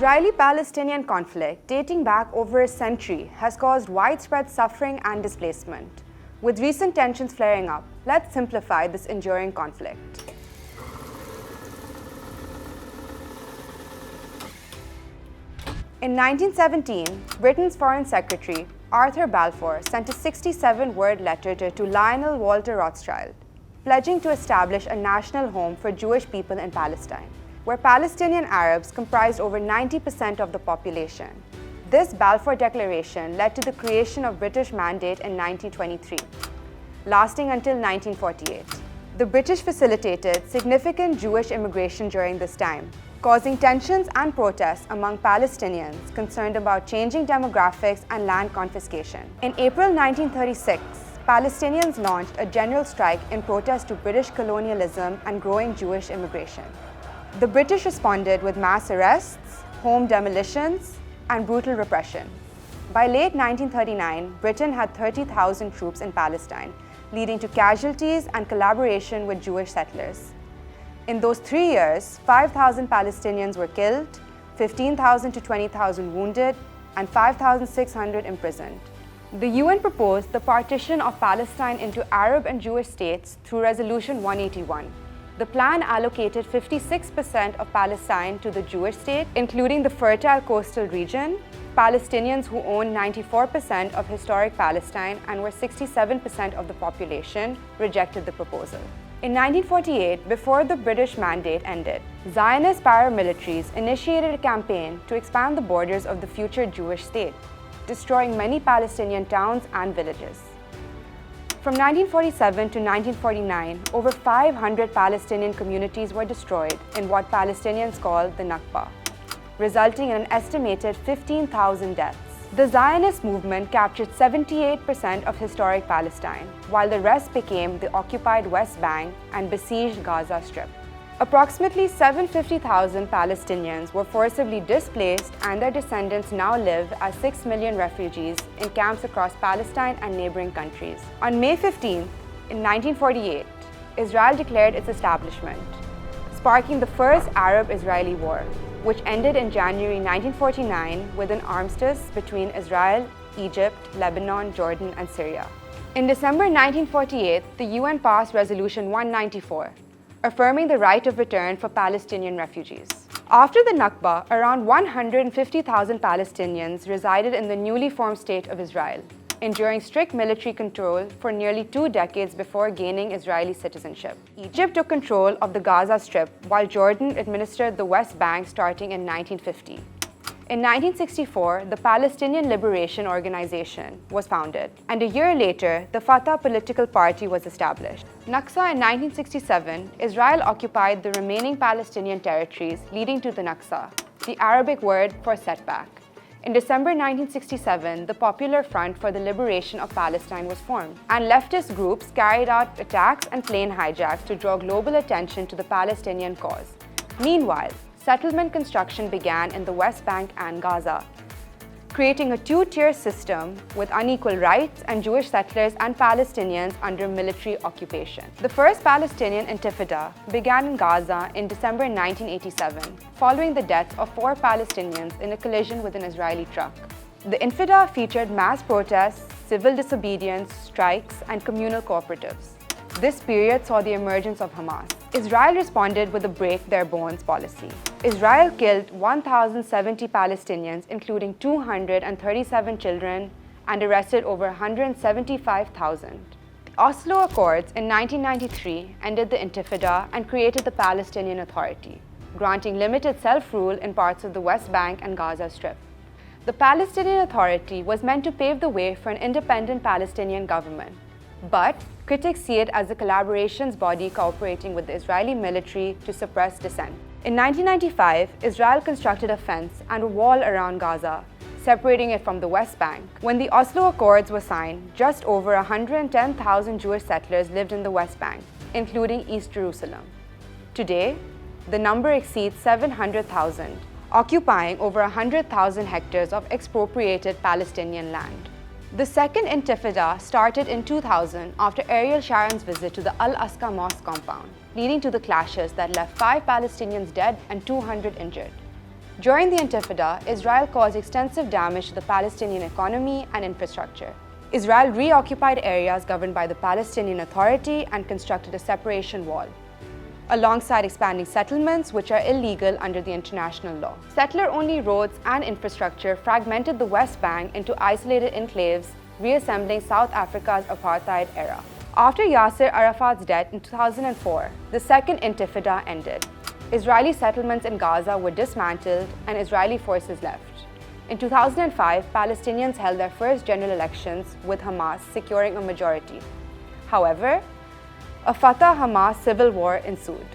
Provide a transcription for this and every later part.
Israeli-Palestinian conflict, dating back over a century, has caused widespread suffering and displacement. With recent tensions flaring up, let's simplify this enduring conflict. In 1917, Britain's Foreign Secretary, Arthur Balfour, sent a 67-word letter to Lionel Walter Rothschild, pledging to establish a national home for Jewish people in Palestine, where Palestinian Arabs comprised over 90% of the population. This Balfour Declaration led to the creation of British Mandate in 1923, lasting until 1948. The British facilitated significant Jewish immigration during this time, causing tensions and protests among Palestinians concerned about changing demographics and land confiscation. In April 1936, Palestinians launched a general strike in protest to British colonialism and growing Jewish immigration. The British responded with mass arrests, home demolitions, and brutal repression. By late 1939, Britain had 30,000 troops in Palestine, leading to casualties and collaboration with Jewish settlers. In those 3 years, 5,000 Palestinians were killed, 15,000 to 20,000 wounded, and 5,600 imprisoned. The UN proposed the partition of Palestine into Arab and Jewish states through Resolution 181. The plan allocated 56% of Palestine to the Jewish state, including the fertile coastal region. Palestinians, who owned 94% of historic Palestine and were 67% of the population, rejected the proposal. In 1948, before the British Mandate ended, Zionist paramilitaries initiated a campaign to expand the borders of the future Jewish state, destroying many Palestinian towns and villages. From 1947 to 1949, over 500 Palestinian communities were destroyed in what Palestinians call the Nakba, resulting in an estimated 15,000 deaths. The Zionist movement captured 78% of historic Palestine, while the rest became the occupied West Bank and besieged Gaza Strip. Approximately 750,000 Palestinians were forcibly displaced, and their descendants now live as 6 million refugees in camps across Palestine and neighboring countries. On May 15, in 1948, Israel declared its establishment, sparking the First Arab-Israeli War, which ended in January 1949 with an armistice between Israel, Egypt, Lebanon, Jordan, and Syria. In December 1948, the UN passed Resolution 194, affirming the right of return for Palestinian refugees. After the Nakba, around 150,000 Palestinians resided in the newly formed state of Israel, enduring strict military control for nearly 2 decades before gaining Israeli citizenship. Egypt took control of the Gaza Strip, while Jordan administered the West Bank starting in 1950. In 1964, the Palestinian Liberation Organization was founded, and a year later, the Fatah political party was established. Naksa in 1967, Israel occupied the remaining Palestinian territories, leading to the Naksa, the Arabic word for setback. In December 1967, the Popular Front for the Liberation of Palestine was formed, and leftist groups carried out attacks and plane hijacks to draw global attention to the Palestinian cause. Meanwhile, settlement construction began in the West Bank and Gaza, creating a two-tier system with unequal rights and Jewish settlers and Palestinians under military occupation. The first Palestinian Intifada began in Gaza in December 1987, following the deaths of 4 Palestinians in a collision with an Israeli truck. The Intifada featured mass protests, civil disobedience, strikes, and communal cooperatives. This period saw the emergence of Hamas. Israel responded with a break their bones policy. Israel killed 1,070 Palestinians, including 237 children, and arrested over 175,000. The Oslo Accords in 1993 ended the Intifada and created the Palestinian Authority, granting limited self-rule in parts of the West Bank and Gaza Strip. The Palestinian Authority was meant to pave the way for an independent Palestinian government, but critics see it as a collaborations body cooperating with the Israeli military to suppress dissent. In 1995, Israel constructed a fence and a wall around Gaza, separating it from the West Bank. When the Oslo Accords were signed, just over 110,000 Jewish settlers lived in the West Bank, including East Jerusalem. Today, the number exceeds 700,000, occupying over 100,000 hectares of expropriated Palestinian land. The second Intifada started in 2000 after Ariel Sharon's visit to the Al-Aqsa Mosque compound, leading to the clashes that left 5 Palestinians dead and 200 injured. During the Intifada, Israel caused extensive damage to the Palestinian economy and infrastructure. Israel reoccupied areas governed by the Palestinian Authority and constructed a separation wall, alongside expanding settlements which are illegal under the international law. Settler-only roads and infrastructure fragmented the West Bank into isolated enclaves, reassembling South Africa's apartheid era. After Yasser Arafat's death in 2004, the Second Intifada ended. Israeli settlements in Gaza were dismantled and Israeli forces left. In 2005, Palestinians held their first general elections, with Hamas securing a majority. However, a Fatah-Hamas civil war ensued,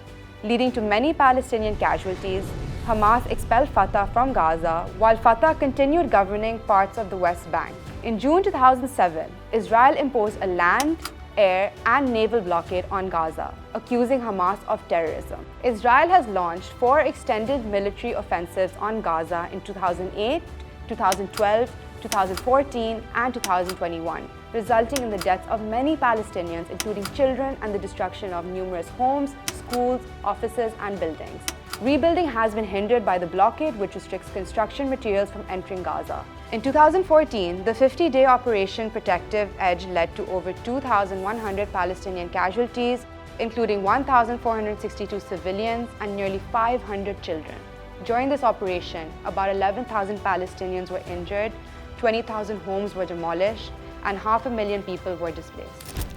leading to many Palestinian casualties. Hamas expelled Fatah from Gaza, while Fatah continued governing parts of the West Bank. In June 2007, Israel imposed a land, air, and naval blockade on Gaza, accusing Hamas of terrorism. Israel has launched 4 extended military offensives on Gaza in 2008, 2012, 2014, and 2021, resulting in the deaths of many Palestinians, including children, and the destruction of numerous homes, schools, offices, and buildings. Rebuilding has been hindered by the blockade, which restricts construction materials from entering Gaza. In 2014, the 50-day Operation Protective Edge led to over 2,100 Palestinian casualties, including 1,462 civilians and nearly 500 children. During this operation, about 11,000 Palestinians were injured, 20,000 homes were demolished, and 500,000 people were displaced.